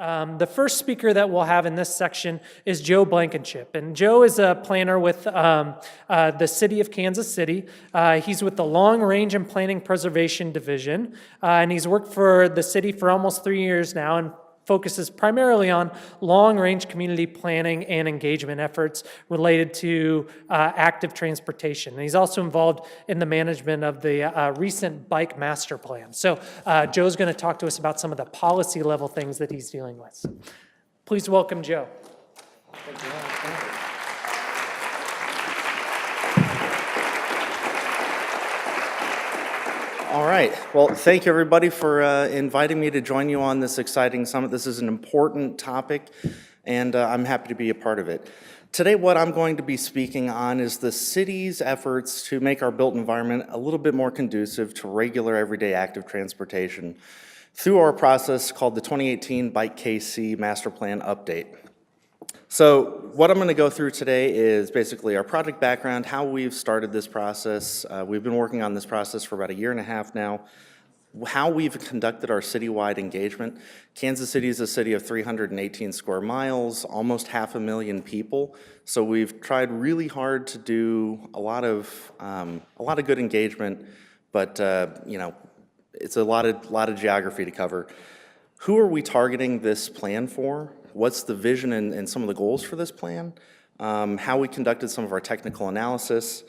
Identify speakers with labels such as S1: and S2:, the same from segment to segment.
S1: The first speaker that we'll have in this section is Joe Blankenship. And Joe is a planner with the city of Kansas City. He's with the Long Range and Planning Preservation Division. And he's worked for the city for almost 3 years now and focuses primarily on long-range community planning and engagement efforts related to active transportation. And he's also involved in the management of the recent bike master plan. So Joe's going to talk to us about some of the policy level things that he's dealing with. Please welcome Joe.
S2: Thank you. All right. Well, thank you, everybody, for inviting me to join you on this exciting summit. This is an important topic, and I'm happy to be a part of it. Today, what I'm going to be speaking on is the city's efforts to make our built environment a little bit more conducive to regular, everyday active transportation through our process called the 2018 Bike KC Master Plan Update. So what I'm going to go through today is basically our project background, how we've started this process. We've been working on this process for about 1.5 years now. How we've conducted our citywide engagement. Kansas City is a city of 318 square miles, almost 500,000 people. So we've tried really hard to do a lot of good engagement, but it's a lot of geography to cover. Who are we targeting this plan for? What's the vision and some of the goals for this plan? How we conducted some of our technical analysis,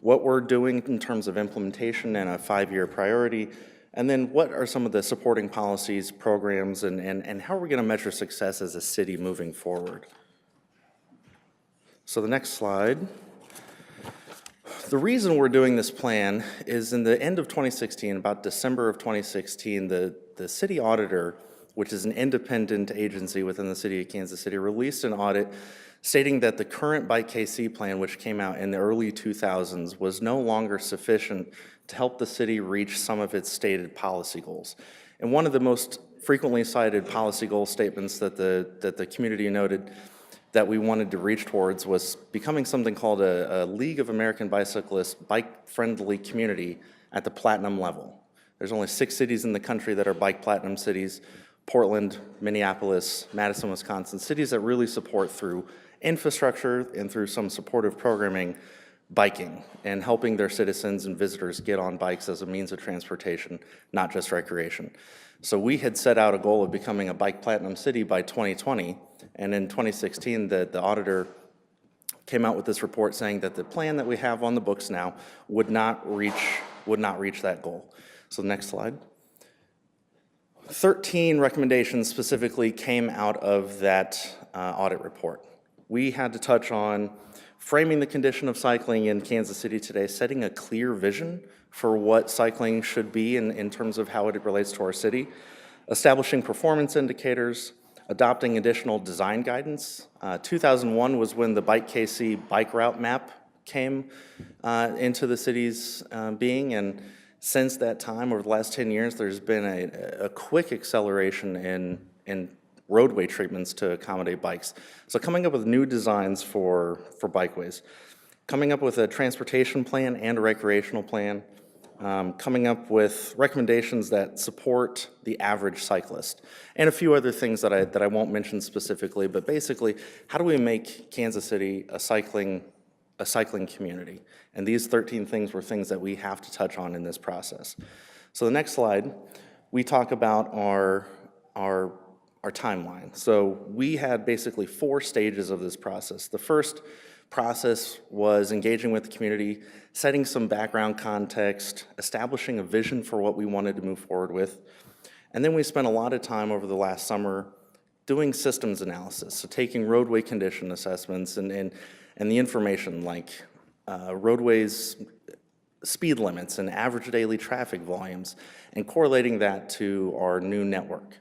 S2: what we're doing in terms of implementation and a 5-year priority, and then what are some of the supporting policies, programs, and how are we going to measure success as a city moving forward? So the next slide. The reason we're doing this plan is in the end of 2016, about December of 2016, the city auditor, which is an independent agency within the city of Kansas City, released an audit stating that the current Bike KC plan, which came out in the early 2000s, was no longer sufficient to help the city reach some of its stated policy goals. And one of the most frequently cited policy goal statements that the community noted that we wanted to reach towards was becoming something called a League of American Bicyclists bike-friendly community at the platinum level. There's only 6 cities in the country that are bike platinum cities: Portland, Minneapolis, Madison, Wisconsin, cities that really support through infrastructure and through some supportive programming, biking, and helping their citizens and visitors get on bikes as a means of transportation, not just recreation. So we had set out a goal of becoming a bike platinum city by 2020, and in 2016, the auditor came out with this report saying that the plan that we have on the books now would not reach that goal. So the next slide. 13 recommendations specifically came out of that audit report. We had to touch on framing the condition of cycling in Kansas City today, setting a clear vision for what cycling should be in terms of how it relates to our city, establishing performance indicators, adopting additional design guidance. 2001 was when the Bike KC bike route map came into the city's being, and since that time, over the last 10 years, there's been a quick acceleration in roadway treatments to accommodate bikes. So coming up with new designs for bikeways, coming up with a transportation plan and a recreational plan, coming up with recommendations that support the average cyclist, and a few other things that I won't mention specifically, but basically, how do we make Kansas City a cycling community? And these 13 things were things that we have to touch on in this process. So the next slide, we talk about our timeline. So we had basically 4 stages of this process. The first process was engaging with the community, setting some background context, establishing a vision for what we wanted to move forward with. And then we spent a lot of time over the last summer doing systems analysis, so taking roadway condition assessments and the information like roadways, speed limits, and average daily traffic volumes, and correlating that to our new network.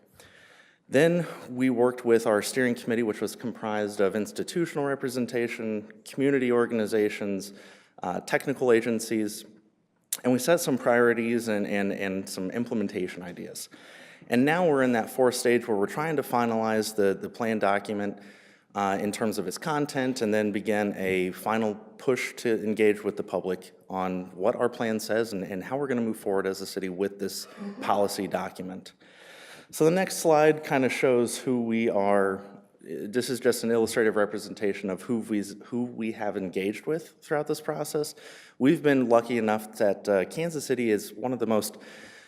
S2: Then we worked with our steering committee, which was comprised of institutional representation, community organizations, technical agencies, and we set some priorities and some implementation ideas. And now we're in that 4th stage where we're trying to finalize the plan document in terms of its content, and then begin a final push to engage with the public on what our plan says and how we're going to move forward as a city with this policy document. So the next slide kind of shows who we are. This is just an illustrative representation of who we have engaged with throughout this process. We've been lucky enough that Kansas City is one of the most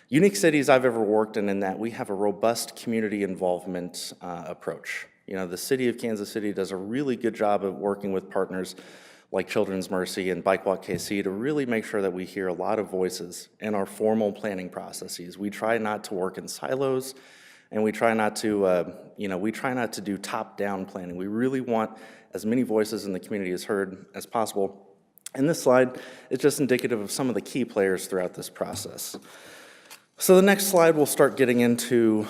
S2: unique cities I've ever worked in that we have a robust community involvement approach. You know, the city of Kansas City does a really good job of working with partners like Children's Mercy and Bike Walk KC to really make sure that we hear a lot of voices in our formal planning processes. We try not to work in silos, and we try not to, we try not to do top-down planning. We really want as many voices in the community as heard as possible. And this slide is just indicative of some of the key players throughout this process. So the next slide, we'll start getting into,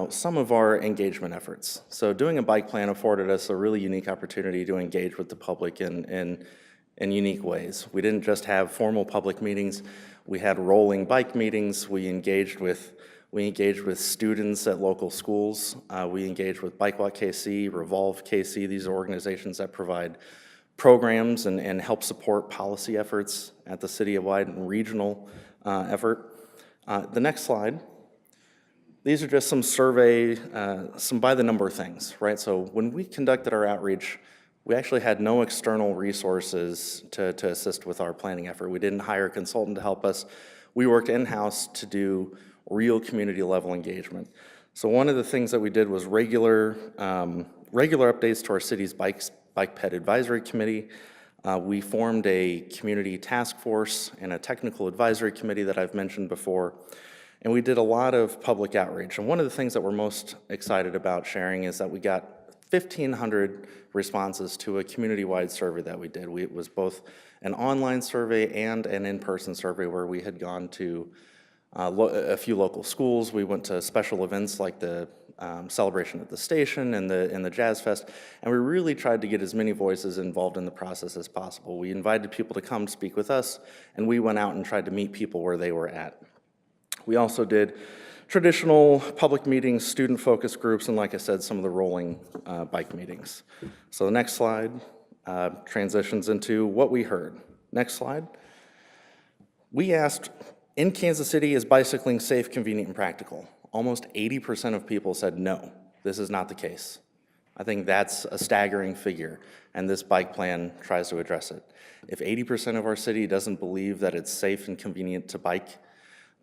S2: some of our engagement efforts. So doing a bike plan afforded us a really unique opportunity to engage with the public in unique ways. We didn't just have formal public meetings. We had rolling bike meetings. We engaged with students at local schools. We engaged with Bike Walk KC, Revolve KC. These are organizations that provide programs and help support policy efforts at the city-wide and regional effort. The next slide, these are just some survey, some by the number things, right? So when we conducted our outreach, we actually had no external resources to assist with our planning effort. We didn't hire a consultant to help us. We worked in-house to do real community level engagement. So one of the things that we did was regular updates to our city's Bike Ped Advisory Committee. We formed a community task force and a technical advisory committee that I've mentioned before, and we did a lot of public outreach. And one of the things that we're most excited about sharing is that we got 1,500 responses to a community-wide survey that we did. It was both an online survey and an in-person survey where we had gone to a few local schools. We went to special events like the celebration at the station and the Jazz Fest, and we really tried to get as many voices involved in the process as possible. We invited people to come speak with us, and we went out and tried to meet people where they were at. We also did traditional public meetings, student focus groups, and like I said, some of the rolling bike meetings. So the next slide transitions into what we heard. Next slide. We asked, in Kansas City, is bicycling safe, convenient, and practical? Almost 80% of people said no, this is not the case. I think that's a staggering figure, and this bike plan tries to address it. If 80% of our city doesn't believe that it's safe and convenient to bike,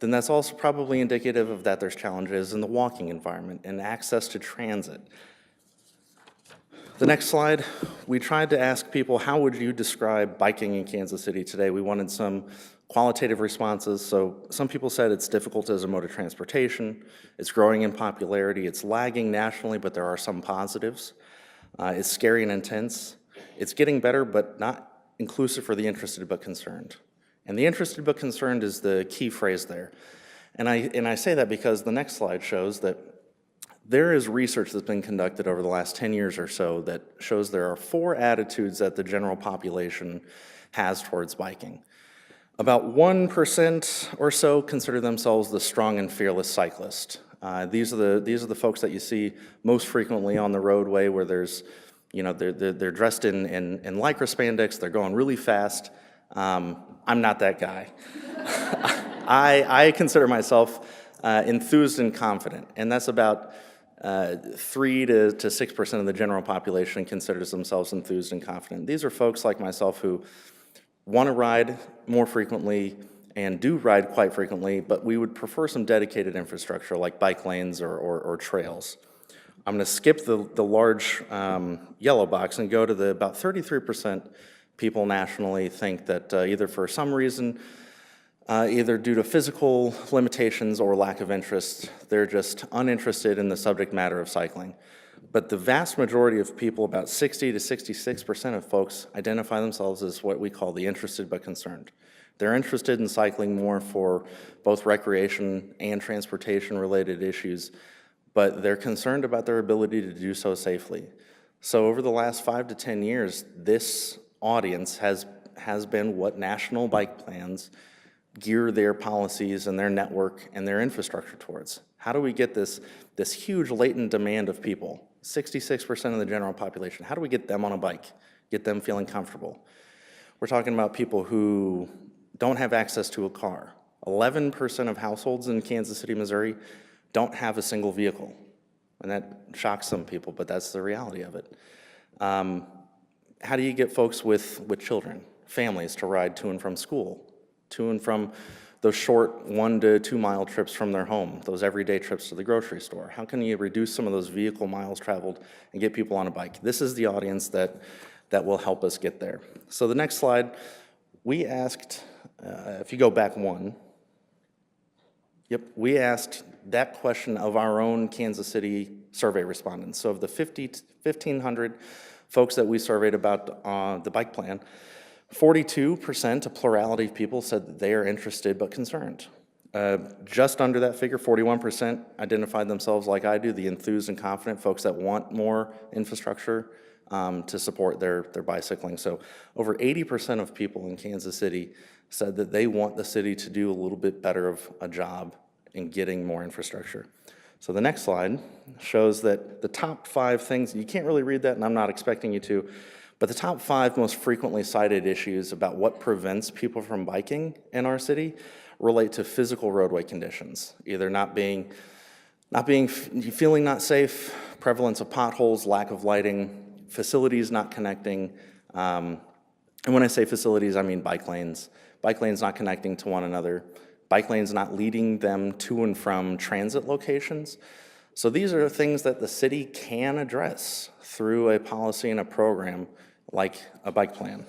S2: then that's also probably indicative of that there's challenges in the walking environment and access to transit. The next slide, we tried to ask people, how would you describe biking in Kansas City today? We wanted some qualitative responses. So some people said it's difficult as a mode of transportation, it's growing in popularity, it's lagging nationally, but there are some positives. It's scary and intense. It's getting better, but not inclusive for the interested but concerned. And the interested but concerned is the key phrase there. And I say that because the next slide shows that there is research that's been conducted over the last 10 years or so that shows there are 4 attitudes that the general population has towards biking. About 1% or so consider themselves the strong and fearless cyclist. These are the folks that you see most frequently on the roadway where there's, they're dressed in lycra spandex, they're going really fast. I'm not that guy. I consider myself enthused and confident, and that's about 3 to 6% of the general population considers themselves enthused and confident. These are folks like myself who want to ride more frequently and do ride quite frequently, but we would prefer some dedicated infrastructure like bike lanes or trails. I'm going to skip the large yellow box and go to the about 33% people nationally think that either for some reason, either due to physical limitations or lack of interest, they're just uninterested in the subject matter of cycling. But the vast majority of people, about 60 to 66% of folks, identify themselves as what we call the interested but concerned. They're interested in cycling more for both recreation and transportation-related issues, but they're concerned about their ability to do so safely. So over the last 5 to 10 years, this audience has been what national bike plans gear their policies and their network and their infrastructure towards. How do we get this huge latent demand of people, 66% of the general population, how do we get them on a bike, get them feeling comfortable? We're talking about people who don't have access to a car. 11% of households in Kansas City, Missouri don't have a single vehicle. And that shocks some people, but that's the reality of it. How do you get folks with children, families, to ride to and from school, to and from those short 1 to 2 mile trips from their home, those everyday trips to the grocery store? How can you reduce some of those vehicle miles traveled and get people on a bike? This is the audience that will help us get there. So the next slide, we asked, if you go back one, we asked that question of our own Kansas City survey respondents. So of the 1,500 folks that we surveyed about the bike plan, 42%, a plurality of people, said that they are interested but concerned. Just under that figure, 41% identified themselves like I do, the enthused and confident folks that want more infrastructure to support their bicycling. So over 80% of people in Kansas City said that they want the city to do a little bit better of a job in getting more infrastructure. So the next slide shows that the top 5 things, you can't really read that and I'm not expecting you to, but the top 5 most frequently cited issues about what prevents people from biking in our city relate to physical roadway conditions, either feeling not safe, prevalence of potholes, lack of lighting, facilities not connecting, and when I say facilities, I mean bike lanes not connecting to one another, bike lanes not leading them to and from transit locations. So these are things that the city can address through a policy and a program like a bike plan.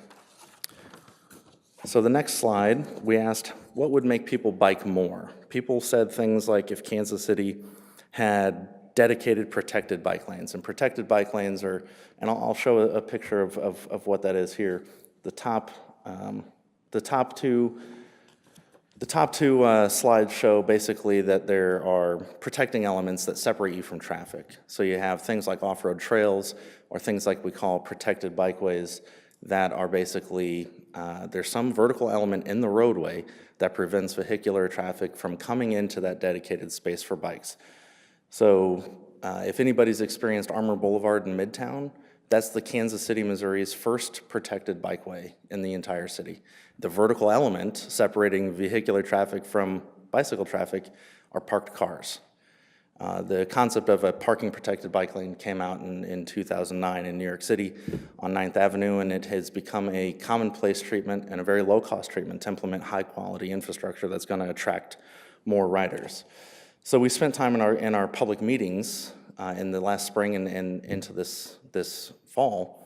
S2: So the next slide, we asked what would make people bike more. People said things like if Kansas City had dedicated protected bike lanes, and protected bike lanes are, and I'll show a picture of what that is here. The top two slides show basically that there are protecting elements that separate you from traffic. So you have things like off-road trails or things like we call protected bikeways that are basically, there's some vertical element in the roadway that prevents vehicular traffic from coming into that dedicated space for bikes. So if anybody's experienced Armour Boulevard in Midtown, that's the Kansas City, Missouri's first protected bikeway in the entire city. The vertical element separating vehicular traffic from bicycle traffic are parked cars. The concept of a parking protected bike lane came out in 2009 in New York City on 9th Avenue, and it has become a commonplace treatment and a very low-cost treatment to implement high-quality infrastructure that's going to attract more riders. So we spent time in our public meetings in the last spring and into this fall,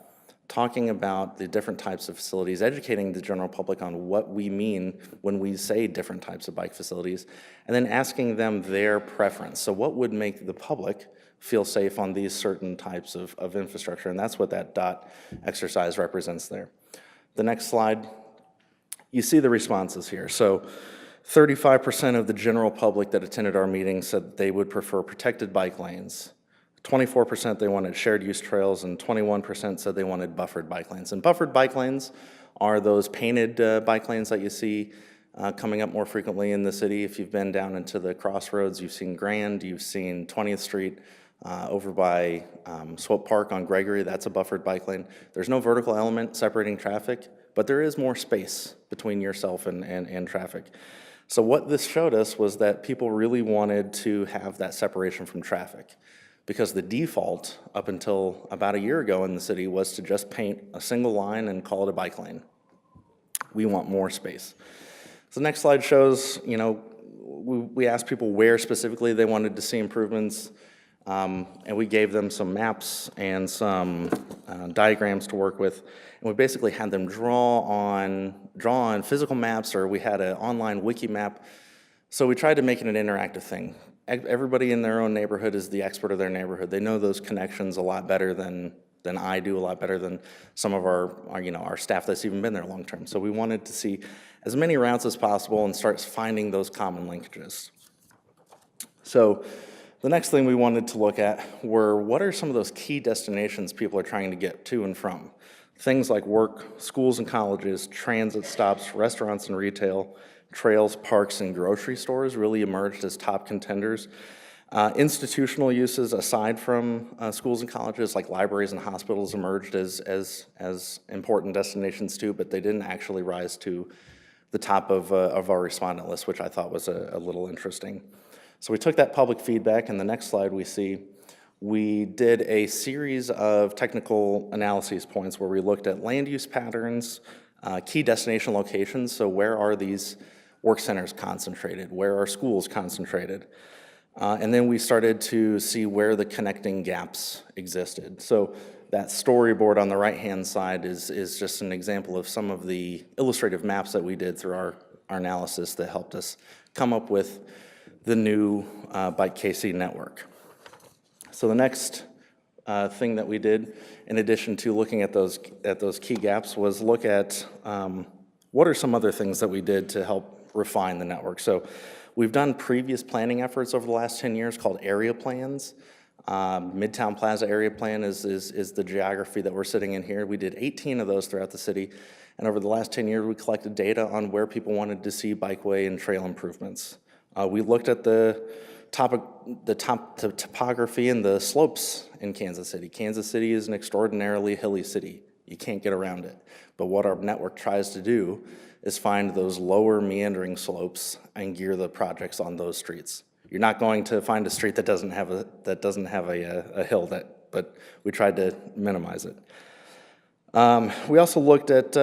S2: talking about the different types of facilities, educating the general public on what we mean when we say different types of bike facilities, and then asking them their preference. So what would make the public feel safe on these certain types of infrastructure? And that's what that dot exercise represents there. The next slide, you see the responses here. So 35% of the general public that attended our meeting said they would prefer protected bike lanes. 24% they wanted shared use trails, and 21% said they wanted buffered bike lanes. And buffered bike lanes are those painted bike lanes that you see coming up more frequently in the city. If you've been down into the crossroads, you've seen Grand, you've seen 20th Street, over by Swope Park on Gregory, that's a buffered bike lane. There's no vertical element separating traffic, but there is more space between yourself and traffic. So what this showed us was that people really wanted to have that separation from traffic, because the default up until about a year ago in the city was to just paint a single line and call it a bike lane. We want more space. So the next slide shows, we asked people where specifically they wanted to see improvements, and we gave them some maps and some diagrams to work with, and we basically had them draw on physical maps, or we had an online wiki map. So we tried to make it an interactive thing. Everybody in their own neighborhood is the expert of their neighborhood. They know those connections a lot better than I do, a lot better than some of our staff that's even been there long term. So we wanted to see as many routes as possible and start finding those common linkages. So the next thing we wanted to look at were what are some of those key destinations people are trying to get to and from. Things like work, schools and colleges, transit stops, restaurants and retail, trails, parks, and grocery stores really emerged as top contenders. Institutional uses aside from schools and colleges, like libraries and hospitals, emerged as important destinations too, but they didn't actually rise to the top of our respondent list, which I thought was a little interesting. So we took that public feedback, and the next slide we see, we did a series of technical analyses points where we looked at land use patterns, key destination locations, so where are these work centers concentrated, where are schools concentrated, and then we started to see where the connecting gaps existed. So that storyboard on the right-hand side is just an example of some of the illustrative maps that we did through our analysis that helped us come up with the new Bike KC network. So the next thing that we did, in addition to looking at those key gaps, was look at what are some other things that we did to help refine the network. So we've done previous planning efforts over the last 10 years called area plans. Midtown Plaza area plan is the geography that we're sitting in here. We did 18 of those throughout the city, and over the last 10 years, we collected data on where people wanted to see bikeway and trail improvements. We looked at the topography and the slopes in Kansas City. Kansas City is an extraordinarily hilly city. You can't get around it. But what our network tries to do is find those lower meandering slopes and gear the projects on those streets. You're not going to find a street that doesn't have a hill, but we tried to minimize it. We also looked at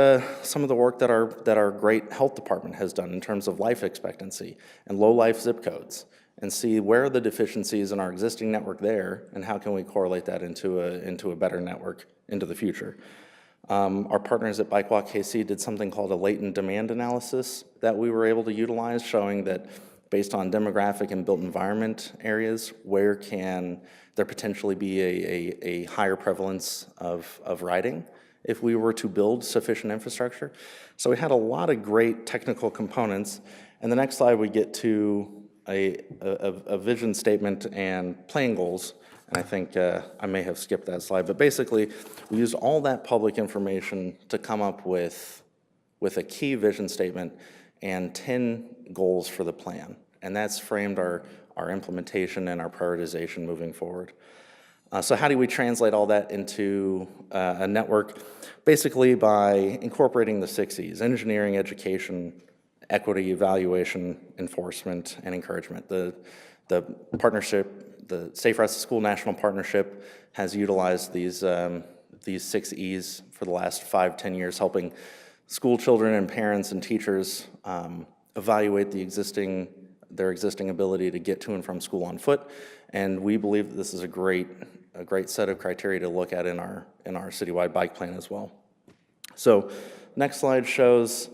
S2: some of the work that our great health department has done in terms of life expectancy and low life zip codes, and see where are the deficiencies in our existing network there, and how can we correlate that into a better network into the future. Our partners at Bike Walk KC did something called a latent demand analysis that we were able to utilize, showing that based on demographic and built environment areas, where can there potentially be a higher prevalence of riding if we were to build sufficient infrastructure. So we had a lot of great technical components. And the next slide, we get to a vision statement and plan goals. And I think I may have skipped that slide, but basically we used all that public information to come up with a key vision statement and 10 goals for the plan. And that's framed our implementation and our prioritization moving forward. So how do we translate all that into a network? Basically by incorporating the 6 E's: engineering, education, equity, evaluation, enforcement, and encouragement. The partnership, the Safe Routes to School National Partnership, has utilized these 6 E's for the last 5-10 years, helping school children and parents and teachers evaluate their existing ability to get to and from school on foot. And we believe that this is a great set of criteria to look at in our citywide bike plan as well. So next slide shows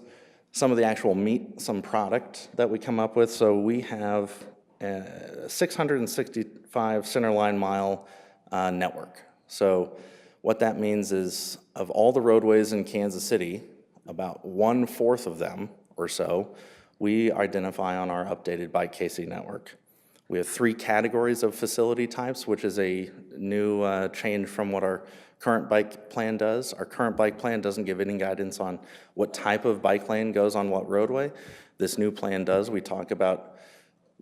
S2: some of the actual meat, some product that we come up with. So we have a 665 centerline mile network. So what that means is, of all the roadways in Kansas City, about 1/4 of them or so, we identify on our updated Bike KC network. We have 3 categories of facility types, which is a new change from what our current bike plan does. Our current bike plan doesn't give any guidance on what type of bike lane goes on what roadway. This new plan does. We talk about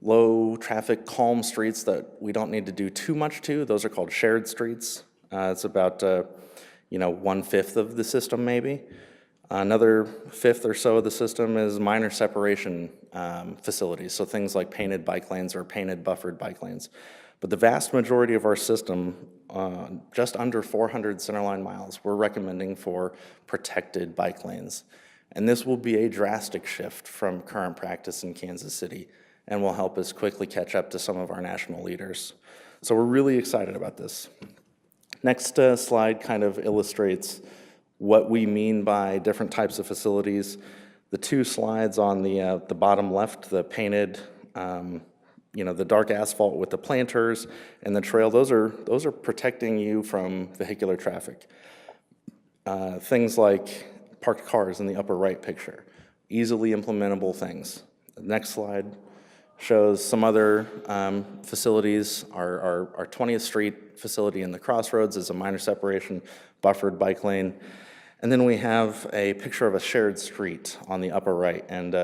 S2: low traffic, calm streets that we don't need to do too much to. Those are called shared streets. It's about 1/5 of the system maybe. Another 1/5 or so of the system is minor separation facilities, so things like painted bike lanes or painted buffered bike lanes. But the vast majority of our system, just under 400 centerline miles, we're recommending for protected bike lanes. And this will be a drastic shift from current practice in Kansas City and will help us quickly catch up to some of our national leaders. So we're really excited about this. Next slide kind of illustrates what we mean by different types of facilities. The 2 slides on the bottom left, the painted, the dark asphalt with the planters and the trail, those are protecting you from vehicular traffic. Things like parked cars in the upper right picture, easily implementable things. The next slide shows some other facilities. Our 20th Street facility in the Crossroads is a minor separation buffered bike lane. And then we have a picture of a shared street on the upper right. And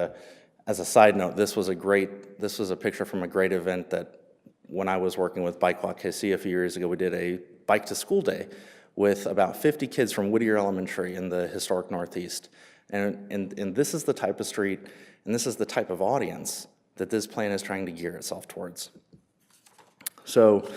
S2: as a side note, this was a picture from a great event that when I was working with Bike Walk KC a few years ago, we did a bike to school day with about 50 kids from Whittier Elementary in the historic Northeast. And this is the type of street, and this is the type of audience that this plan is trying to gear itself towards. So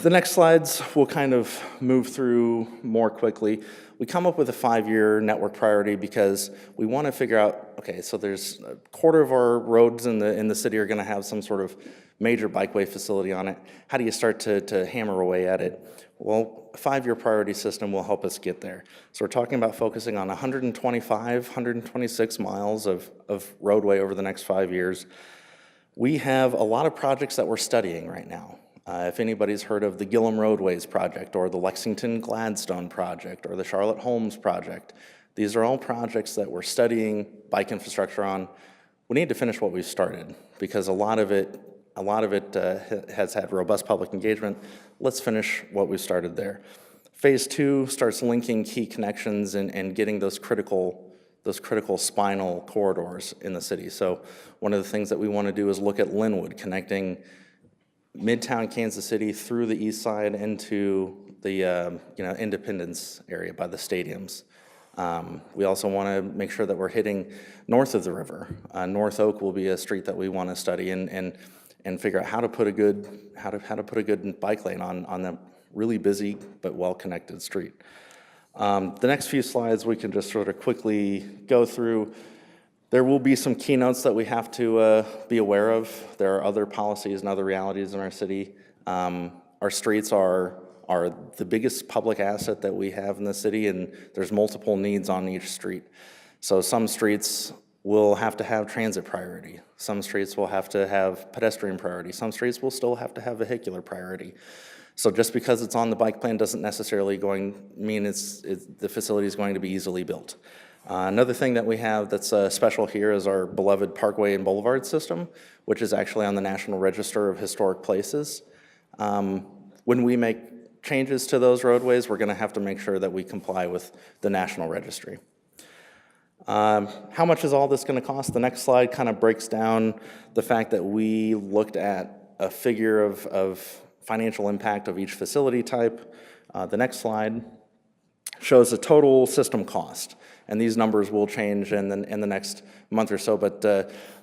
S2: the next slides we'll kind of move through more quickly. We come up with a 5-year network priority because we want to figure out, okay, so there's a quarter of our roads in the city are going to have some sort of major bikeway facility on it. How do you start to hammer away at it? Well, a 5-year priority system will help us get there. So we're talking about focusing on 126 miles of roadway over the next 5 years. We have a lot of projects that we're studying right now. If anybody's heard of the Gillum Roadways project or the Lexington Gladstone project or the Charlotte Holmes project, these are all projects that we're studying bike infrastructure on. We need to finish what we've started because a lot of it has had robust public engagement. Let's finish what we started there. Phase 2 starts linking key connections and getting those critical spinal corridors in the city. So one of the things that we want to do is look at Linwood, connecting Midtown Kansas City through the east side into the Independence area by the stadiums. We also want to make sure that we're hitting north of the river. North Oak will be a street that we want to study and figure out how to put a good bike lane on that really busy but well-connected street. The next few slides we can just sort of quickly go through. There will be some keynotes that we have to be aware of. There are other policies and other realities in our city. Our streets are the biggest public asset that we have in the city, and there's multiple needs on each street. So some streets will have to have transit priority. Some streets will have to have pedestrian priority. Some streets will still have to have vehicular priority. So just because it's on the bike plan doesn't necessarily mean the facility is going to be easily built. Another thing that we have that's special here is our beloved Parkway and Boulevard system, which is actually on the National Register of Historic Places. When we make changes to those roadways, we're going to have to make sure that we comply with the National Registry. How much is all this going to cost? The next slide kind of breaks down the fact that we looked at a figure of financial impact of each facility type. The next slide shows the total system cost. And these numbers will change in the next month or so, but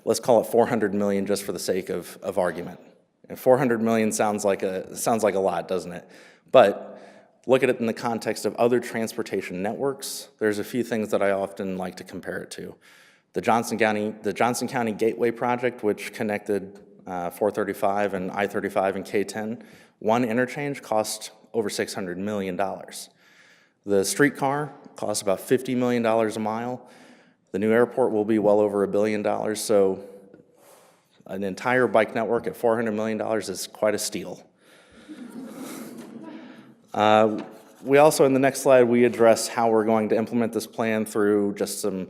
S2: let's call it $400 million just for the sake of argument. And $400 million sounds like a lot, doesn't it? But look at it in the context of other transportation networks. There's a few things that I often like to compare it to. The Johnson County Gateway project, which connected 435 and I-35 and K-10, one interchange cost over $600 million. The streetcar costs about $50 million a mile. The new airport will be well over $1 billion, so an entire bike network at $400 million is quite a steal. We also, in the next slide, we address how we're going to implement this plan through just some,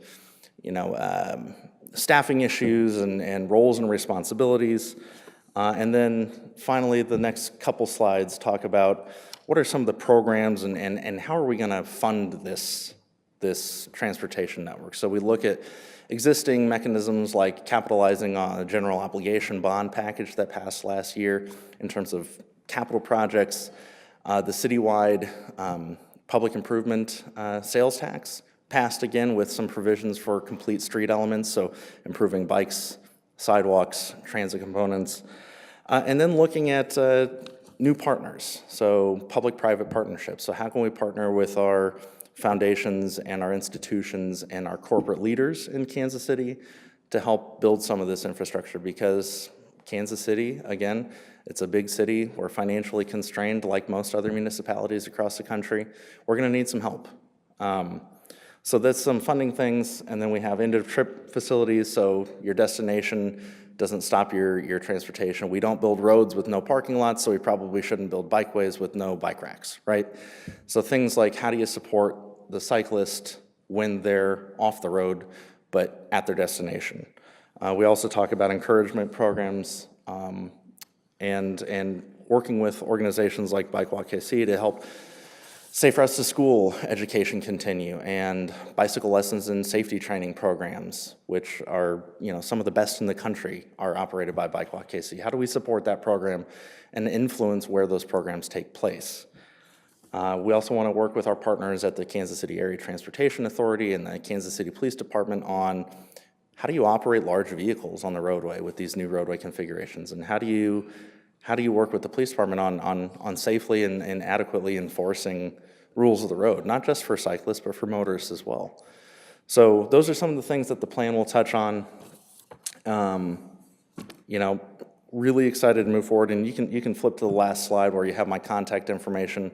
S2: staffing issues and roles and responsibilities. And then finally, the next couple slides talk about what are some of the programs and how are we going to fund this transportation network. So we look at existing mechanisms like capitalizing on a general obligation bond package that passed last year in terms of capital projects, the citywide public improvement sales tax passed again with some provisions for complete street elements, so improving bikes, sidewalks, transit components, and then looking at new partners, so public-private partnerships. So how can we partner with our foundations and our institutions and our corporate leaders in Kansas City to help build some of this infrastructure? Because Kansas City, again, it's a big city. We're financially constrained like most other municipalities across the country. We're going to need some help. So that's some funding things, and then we have end-of-trip facilities, so your destination doesn't stop your transportation. We don't build roads with no parking lots, so we probably shouldn't build bikeways with no bike racks, right? So things like how do you support the cyclist when they're off the road but at their destination? We also talk about encouragement programs and working with organizations like Bike Walk KC to help Safe Routes to School education continue, and bicycle lessons and safety training programs, which are some of the best in the country, are operated by Bike Walk KC. How do we support that program and influence where those programs take place? We also want to work with our partners at the Kansas City Area Transportation Authority and the Kansas City Police Department on how do you operate large vehicles on the roadway with these new roadway configurations? And how do you work with the police department on safely and adequately enforcing rules of the road, not just for cyclists, but for motorists as well? So those are some of the things that the plan will touch on. You know, really excited to move forward, and you can flip to the last slide where you have my contact information.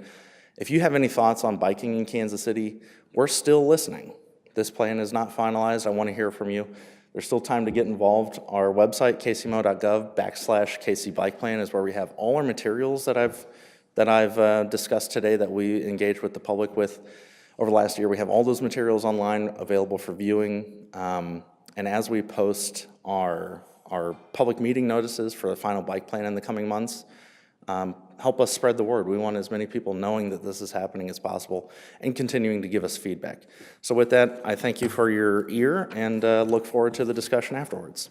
S2: If you have any thoughts on biking in Kansas City, we're still listening. This plan is not finalized. I want to hear from you. There's still time to get involved. Our website, kcmo.gov/KC Bike Plan, is where we have all our materials that I've discussed today that we engaged with the public with over the last year. We have all those materials online available for viewing. And as we post our public meeting notices for the final bike plan in the coming months, help us spread the word. We want as many people knowing that this is happening as possible and continuing to give us feedback. So with that, I thank you for your ear and look forward to the discussion afterwards.